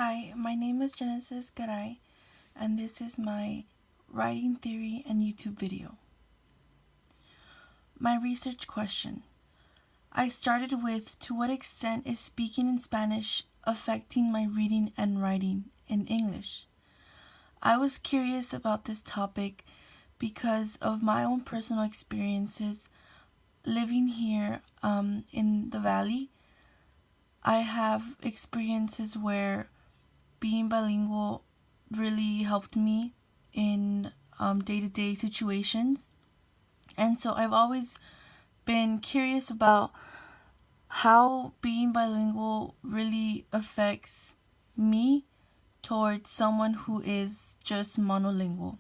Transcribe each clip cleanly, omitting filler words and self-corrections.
Hi, my name is Genesis Garay, and this is my writing theory and YouTube video. My research question. I started with, to what extent is speaking in Spanish affecting my reading and writing in English? I was curious about this topic because of my own personal experiences living here in the Valley. I have experiences where being bilingual really helped me in day-to-day situations. And so I've always been curious about how being bilingual really affects me towards someone who is just monolingual.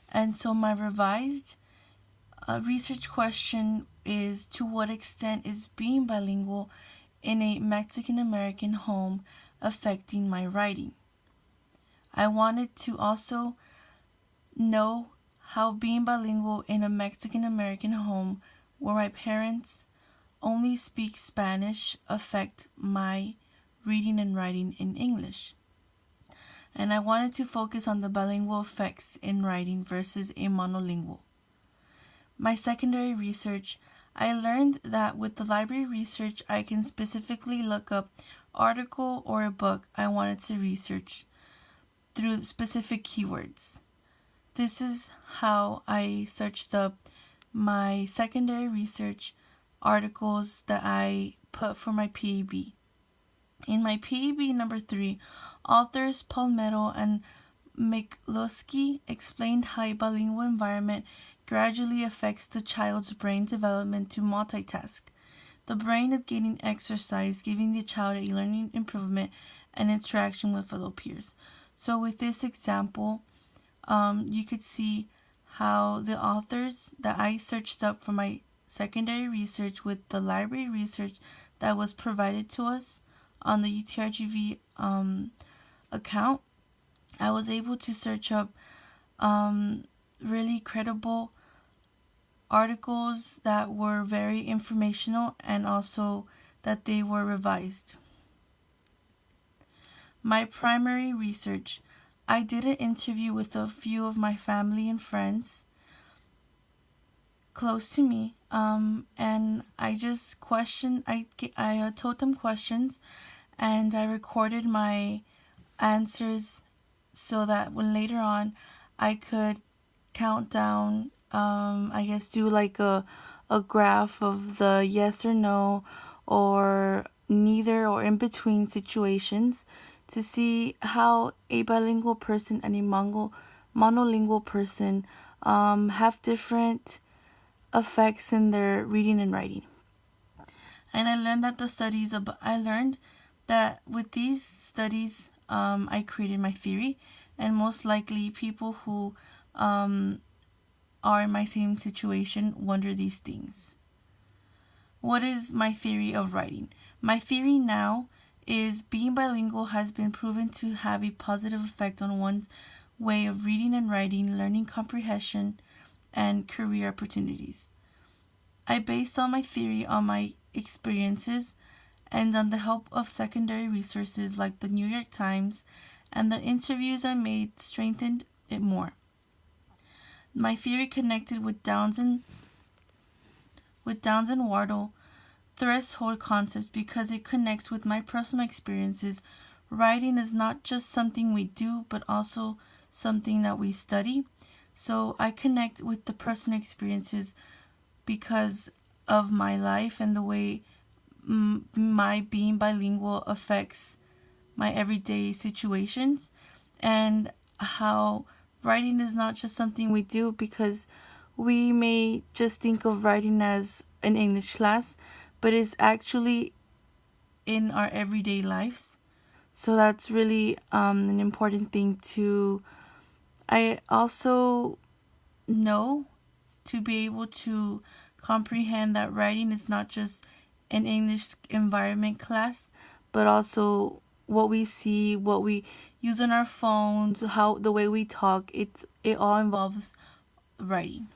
And so my revised research question is, to what extent is being bilingual in a Mexican American home affecting my writing? I wanted to also know how being bilingual in a Mexican American home where my parents only speak Spanish affect my reading and writing in English. And I wanted to focus on the bilingual effects in writing versus a monolingual. My secondary research, I learned that with the library research, I can specifically look up article or a book I wanted to research through specific keywords. This is how I searched up my secondary research articles that I put for my PAB. In my PAB number 3, authors Palmetto and McCloskey explained how a bilingual environment gradually affects the child's brain development to multitask. The brain is gaining exercise, giving the child a learning improvement and interaction with fellow peers. So with this example, you could see how the authors that I searched up for my secondary research with the library research that was provided to us on the UTRGV account, I was able to search up really credible articles that were very informational and also that they were revised. My primary research. I did an interview with a few of my family and friends close to me, and I just questioned, I told them questions, and I recorded my answers so that when later on I could count down, do like a graph of the yes or no or neither or in between situations to see how a bilingual person and a monolingual person have different effects in their reading and writing. And I learned that with these studies, I created my theory, and most likely people who are in my same situation wonder these things. What is my theory of writing? My theory now is being bilingual has been proven to have a positive effect on one's way of reading and writing, learning comprehension, and career opportunities. I based all my theory on my experiences and on the help of secondary resources like the New York Times, and the interviews I made strengthened it more. My theory connected with Downs and Wardle threshold concepts because it connects with my personal experiences. Writing is not just something we do, but also something that we study. So I connect with the personal experiences because of my life and the way my being bilingual affects my everyday situations, and how writing is not just something we do, because we may just think of writing as an English class, but it's actually in our everyday lives. So that's really an important thing to. I also know to be able to comprehend that writing is not just an English environment class, but also what we see, what we use on our phones, how the way we talk. It all involves writing.